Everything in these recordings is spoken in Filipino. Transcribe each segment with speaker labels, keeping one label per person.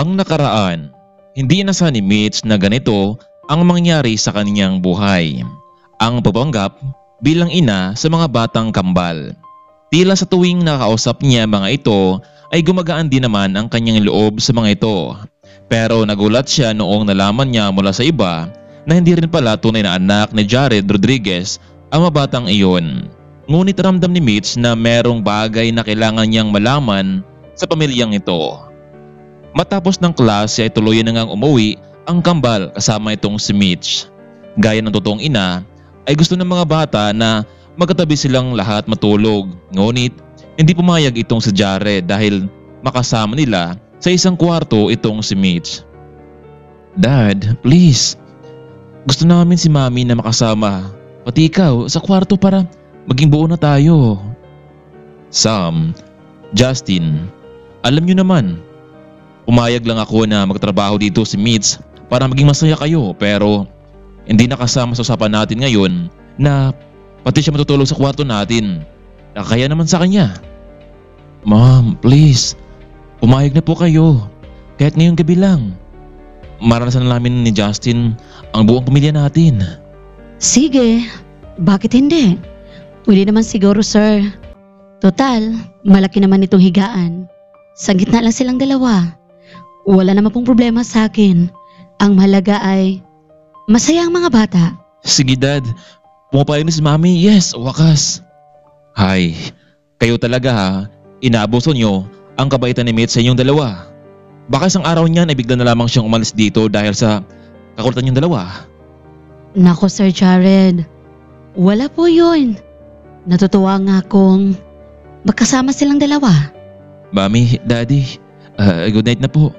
Speaker 1: Ang nakaraan, hindi inasahan ni Mitch na ganito ang mangyari sa kanyang buhay. Ang pagpanggap bilang ina sa mga batang kambal. Tila sa tuwing nakakausap niya mga ito ay gumagaan din naman ang kanyang loob sa mga ito. Pero nagulat siya noong nalaman niya mula sa iba na hindi rin pala tunay na anak ni Jared Rodriguez ang mga batang iyon. Ngunit ramdam ni Mitch na merong bagay na kailangan niyang malaman sa pamilyang ito. Matapos ng klase ay tuluyan na ngang umuwi ang kambal kasama itong si Mitch. Gaya ng totoong ina ay gusto ng mga bata na magkatabi silang lahat matulog. Ngunit hindi pumayag itong si Jared dahil makasama nila sa isang kwarto itong si Mitch. "Dad, please. Gusto namin si Mami na makasama. Pati ikaw sa kwarto para maging buo na tayo." Sam, Justin, alam niyo naman, pumayag lang ako na magtrabaho dito si Mitch para maging masaya kayo, pero hindi nakasama sa usapan natin ngayon na pati siya matutulog sa kwarto natin. Kaya naman sa kanya. "Mom, please. Pumayag na po kayo. Kahit ngayong gabi lang. Maranasan na namin ni Justin ang buong pamilya natin."
Speaker 2: Sige, bakit hindi? Pwede naman siguro, sir. Total, malaki naman itong higaan. Sa gitna lang silang dalawa. Wala naman pong problema sa akin. Ang mahalaga ay masaya ang mga bata.
Speaker 1: "Sige Dad, pumapayag na si Mami. Yes, wakas." Hay, kayo talaga ha. Inaabuso nyo ang kabaitan ni Mitch sa inyong dalawa. Baka isang araw niyan ay bigla na lamang siyang umalis dito dahil sa kakulitan niyong dalawa.
Speaker 2: Nako, Sir Jared. Wala po yun. Natutuwa nga akong magkasama silang dalawa.
Speaker 1: Mami, Daddy, good night na po.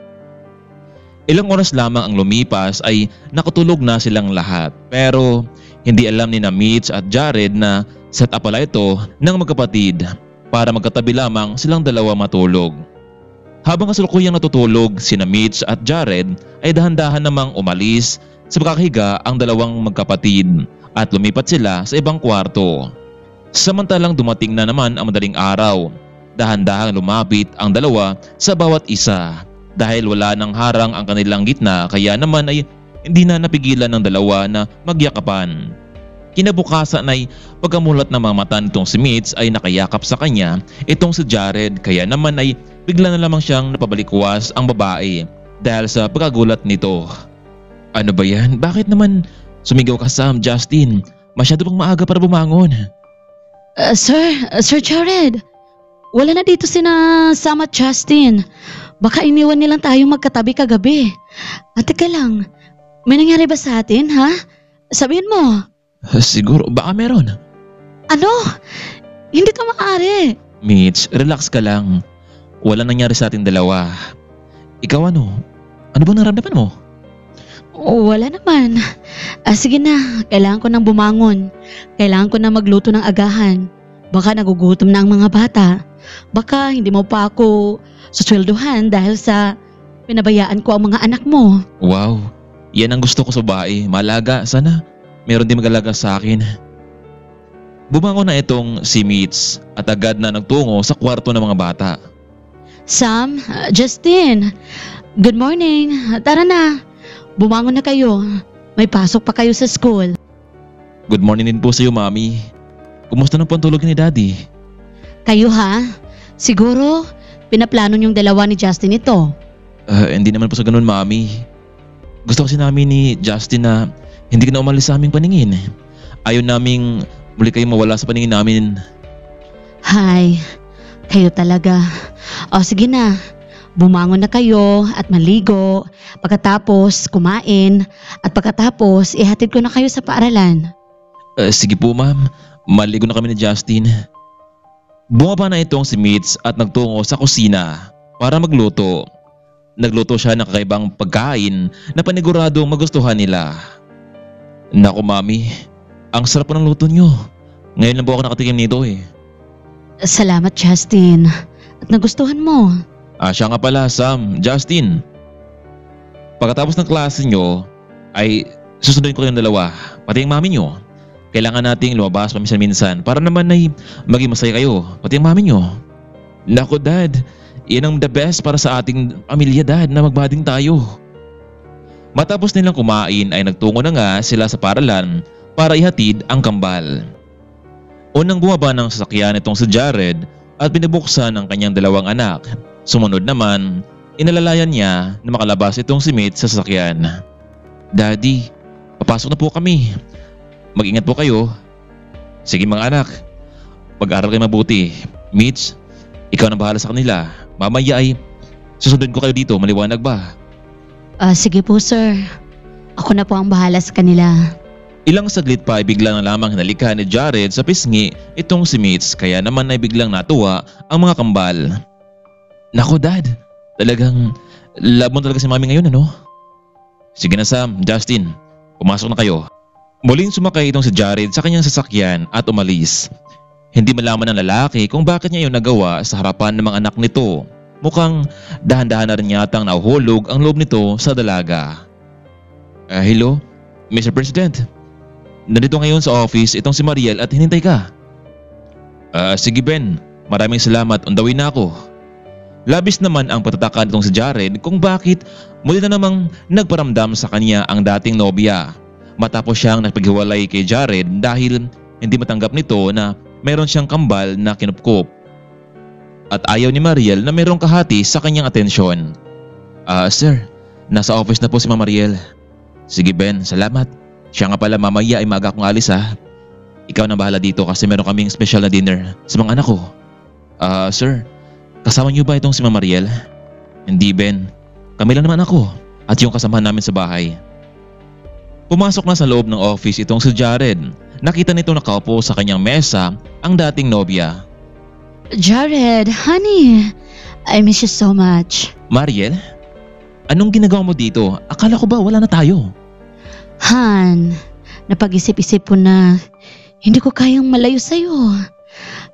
Speaker 1: Ilang oras lamang ang lumipas ay nakatulog na silang lahat. Pero hindi alam ni na Mitch at Jared na set up pala ito ng magkapatid para magkatabi lamang silang dalawa matulog. Habang kasalukuyang natutulog sina Mitch at Jared ay dahan-dahan namang umalis sa pagkakahiga ang dalawang magkapatid at lumipat sila sa ibang kwarto. Samantalang dumating na naman ang madaling araw, dahan-dahang lumapit ang dalawa sa bawat isa. Dahil wala nang harang ang kanilang gitna, kaya naman ay hindi na napigilan ng dalawa na magyakapan. Kinabukasan ay pagkamulat ng mga mata nitong si Mitch ay nakayakap sa kanya itong si Jared, kaya naman ay bigla na lamang siyang napabalikwas ang babae dahil sa pagkagulat nito. "Ano ba yan? Bakit naman sumigaw ka, Sam, Justin? Masyado pang maaga para bumangon."
Speaker 2: Sir Jared, wala na dito sina Sam at Justin. Baka iniwan nilang tayong magkatabi kagabi. At teka lang, may nangyari ba sa atin, ha? Sabihin mo.
Speaker 1: Siguro, baka meron.
Speaker 2: Ano? Hindi to maaari.
Speaker 1: Mitch, relax ka lang. Wala nangyari sa ating dalawa. Ikaw ano? Ano bang naramdaman mo?
Speaker 2: Wala naman. Sige na, kailangan ko nang bumangon. Kailangan ko na magluto ng agahan. Baka nagugutom na ang mga bata. Baka hindi mo pa ako susweldohan dahil sa pinabayaan ko ang mga anak mo.
Speaker 1: Wow, yan ang gusto ko sa babae. Malaga, sana meron din mag-alaga sa akin. Bumangon na itong si Mitch at agad na nagtungo sa kwarto ng mga bata.
Speaker 2: Sam, Justin, good morning. Tara na, bumangon na kayo. May pasok pa kayo sa school.
Speaker 1: Good morning din po sa iyo, Mami. Kumusta na po ang tulog ni Daddy?
Speaker 2: Kayo ha? Siguro, pinaplano niyong dalawa ni Justin ito.
Speaker 1: Hindi naman po sa ganun, Mami. Gusto kasi namin ni Justin na hindi ka na umalis sa aming paningin. Ayaw naming muli kayong mawala sa paningin namin.
Speaker 2: Hay, kayo talaga. O sige na, bumangon na kayo at maligo. Pagkatapos kumain at pagkatapos ihatid ko na kayo sa paaralan.
Speaker 1: Sige po, Ma'am. Maligo na kami ni Justin. Bumaba na itong si Mitch at nagtungo sa kusina para magluto. Nagluto siya ng kakaibang pagkain na paniguradong magustuhan nila. Naku, Mami, ang sarap po ng luto niyo. Ngayon lang po ako nakatikim nito eh.
Speaker 2: Salamat, Justin. At nagustuhan mo.
Speaker 1: Siya nga pala, Sam, Justin. Pagkatapos ng klase niyo ay susunduin ko kayong dalawa, pati ang mami niyo. Kailangan nating lumabas paminsan-minsan para naman ay maging masaya kayo, pati ang mami niyo. Naku, Dad, Yan ang the best para sa ating pamilya, Dad, na magbading tayo. Matapos nilang kumain ay nagtungo na nga sila sa paralan para ihatid ang kambal. Unang bumaba ng sasakyan itong si Jared at binubuksan ang kanyang dalawang anak. Sumunod naman, inalalayan niya na makalabas itong si Mitch sa sasakyan. Daddy, papasok na po kami. Mag-ingat po kayo. Sige mga anak, mag-aral kayo mabuti. Mitch, ikaw na bahala sa kanila. Mamaya ay susundin ko kayo dito, maliwanag ba?
Speaker 2: Sige po sir. Ako na po ang bahala sa kanila.
Speaker 1: Ilang saglit pa ay bigla na lamang hinalika ni Jared sa pisngi itong si Mitch, kaya naman ay biglang natuwa ang mga kambal. Nako Dad, talagang love mo talaga si Mami ngayon ano? Sige na Sam, Justin, pumasok na kayo. Muling sumakay itong si Jared sa kanyang sasakyan at umalis. Hindi malaman ng lalaki kung bakit niya yun nagawa sa harapan ng mga anak nito. Mukhang dahan-dahan na rin yatang nahuhulog ang loob nito sa dalaga. Hello, Mr. President. Nandito ngayon sa office itong si Mariel at hinintay ka. Sige Ben, maraming salamat, undawin na ako. Labis naman ang patataka nitong si Jared kung bakit muli na namang nagparamdam sa kanya ang dating nobya. Matapos siyang nagpaghiwalay kay Jared dahil hindi matanggap nito na meron siyang kambal na kinupkup. At ayaw ni Mariel na merong kahati sa kanyang atensyon. Sir, nasa office na po si Mama Mariel. Sige Ben, salamat. Siya nga pala, mamaya ay maaga akong alis ha. Ikaw na bahala dito kasi meron kaming special na dinner sa mga anak ko. Sir, kasama niyo ba itong si Mama Mariel? Hindi Ben, kami lang naman ako at yung kasamahan namin sa bahay. Pumasok na sa loob ng office itong si Jared. Nakita nito nakaupo sa kanyang mesa ang dating nobya.
Speaker 2: Jared, honey, I miss you so much.
Speaker 1: Mariel, anong ginagawa mo dito? Akala ko ba wala na tayo?
Speaker 2: Han, napag-isip-isip ko na hindi ko kayang malayo sa'yo.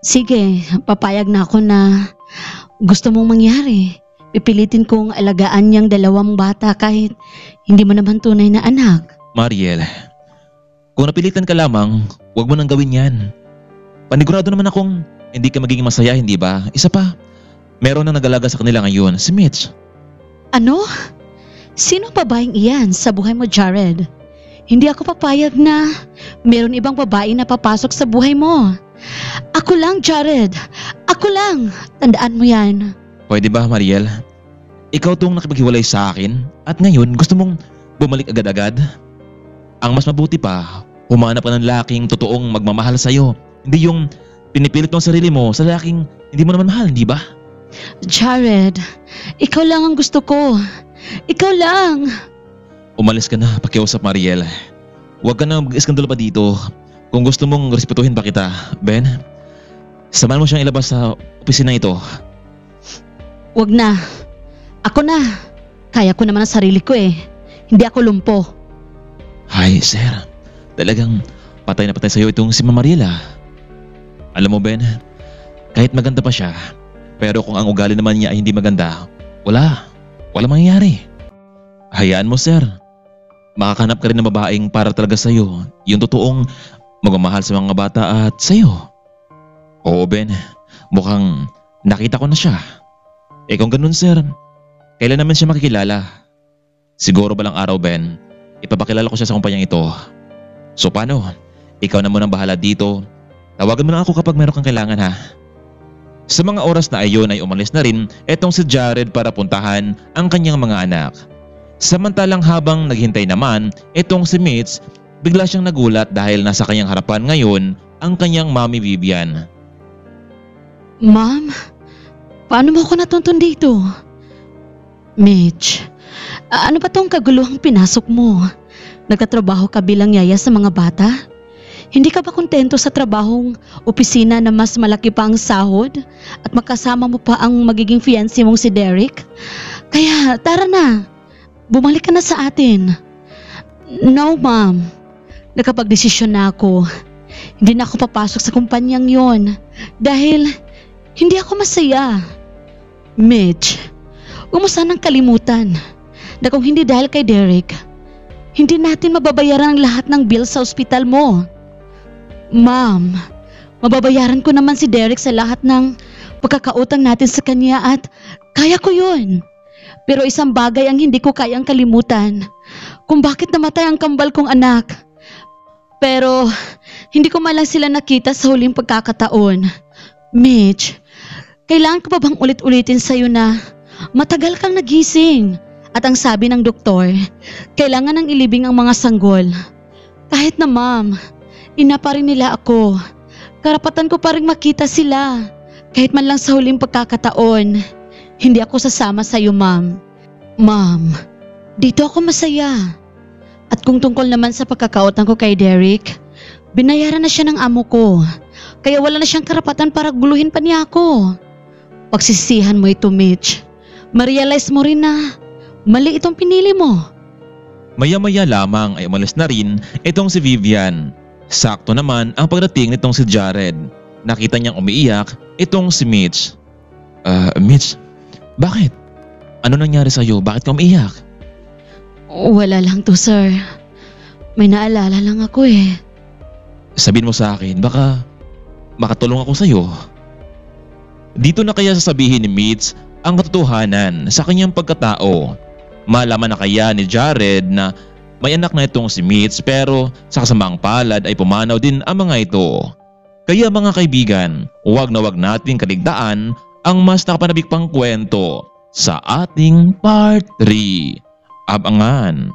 Speaker 2: Sige, papayag na ako na gusto mong mangyari. Pipilitin kong alagaan niyang dalawang bata kahit hindi mo naman tunay na anak.
Speaker 1: Mariel, kung napilitan ka lamang, huwag mo nang gawin yan. Panigurado naman akong hindi ka magiging masaya, hindi ba? Isa pa, meron na nag-alaga sa kanila ngayon, si Mitch.
Speaker 2: Ano? Sino pa ba iyan sa buhay mo, Jared? Hindi ako papayag na meron ibang babae na papasok sa buhay mo. Ako lang, Jared. Ako lang. Tandaan mo yan.
Speaker 1: Pwede ba, Mariel? Ikaw tong nakipaghiwalay sa akin at ngayon gusto mong bumalik agad-agad? Ang mas mabuti pa, humanap ka ng laking totoong magmamahal sa'yo. Hindi yung pinipilit mo ang sarili mo sa laking hindi mo naman mahal, hindi ba?
Speaker 2: Jared, ikaw lang ang gusto ko. Ikaw lang.
Speaker 1: Umalis ka na, pakiusap Mariel. Huwag ka na mag-iskandalo pa dito. Kung gusto mong respetuhin pa kita, Ben, samahan mo siyang ilabas sa opisina ito.
Speaker 2: Huwag na. Ako na. Kaya ko naman ang sarili ko eh. Hindi ako lumpo.
Speaker 1: Ay, sir. Talagang patay na patay sa'yo itong si Mama Mariela. Alam mo, Ben, kahit maganda pa siya, pero kung ang ugali naman niya ay hindi maganda, wala mangyayari. Hayaan mo, sir. Makakahanap ka rin ng babaeng para talaga sa'yo, yung totoong magmamahal sa mga bata at sa'yo. Oo, Ben, mukhang nakita ko na siya. Kung ganun, sir, kailan naman siya makikilala? Siguro balang araw, Ben, ipapakilala ko siya sa kumpanyang ito. So paano? Ikaw na munang bahala dito. Tawagan mo lang ako kapag meron kang kailangan ha. Sa mga oras na ayon ay umalis na rin etong si Jared para puntahan ang kanyang mga anak. Samantalang habang naghintay naman etong si Mitch, bigla siyang nagulat dahil nasa kanyang harapan ngayon ang kanyang Mami Vivian.
Speaker 2: Ma'am, paano mo ako natuntun dito? Mitch, ano ba tong kaguluhang pinasok mo? Nagtatrabaho ka bilang yaya sa mga bata? Hindi ka ba kontento sa trabahong opisina na mas malaki pa ang sahod at makasama mo pa ang magiging fiancé mong si Derek? Kaya tara na, bumalik ka na sa atin. No ma'am, nakapagdesisyon na ako. Hindi na ako papasok sa kumpanyang yon dahil hindi ako masaya. Mitch, huwag mo sanang kalimutan na kung hindi dahil kay Derek, hindi natin mababayaran ang lahat ng bill sa ospital mo. Ma'am, mababayaran ko naman si Derek sa lahat ng pagkakautang natin sa kanya at Kaya ko yun. Pero isang bagay ang hindi ko kayang kalimutan. Kung bakit namatay ang kambal kong anak. Pero hindi ko man lang sila nakita sa huling pagkakataon. Mitch, kailangan ko pa bang ulit-ulitin sa'yo na matagal kang nagising? At ang sabi ng doktor, kailangan nang ilibing ang mga sanggol. Kahit na ma'am, ina pa rin nila ako. Karapatan ko pa rin makita sila. Kahit man lang sa huling pagkakataon. Hindi ako sasama sa iyo, ma'am. Ma'am, dito ako masaya. At kung tungkol naman sa pagkakautang ko kay Derek, binayaran na siya ng amo ko. Kaya wala na siyang karapatan para guluhin pa niya ako. Pagsisihan mo ito, Mitch. Ma-realize mo rin na mali itong pinili mo.
Speaker 1: Maya-maya lamang ay umalis na rin itong si Vivian. Sakto naman ang pagdating nitong si Jared. Nakita niyang umiiyak itong si Mitch. Mitch, bakit? Ano nangyari sa'yo? Bakit ka umiiyak?
Speaker 2: Wala lang to, sir. May naalala lang ako eh.
Speaker 1: Sabihin mo sa akin, baka makatulong ako sa'yo. Dito na kaya sasabihin ni Mitch ang katotohanan sa kanyang pagkatao. Malaman na kaya ni Jared na may anak na itong si Mitch pero sa kasamaang palad ay pumanaw din ang mga ito. Kaya mga kaibigan, huwag na huwag natin kaligtaan ang mas nakapanabik pang kwento sa ating part 3. Abangan!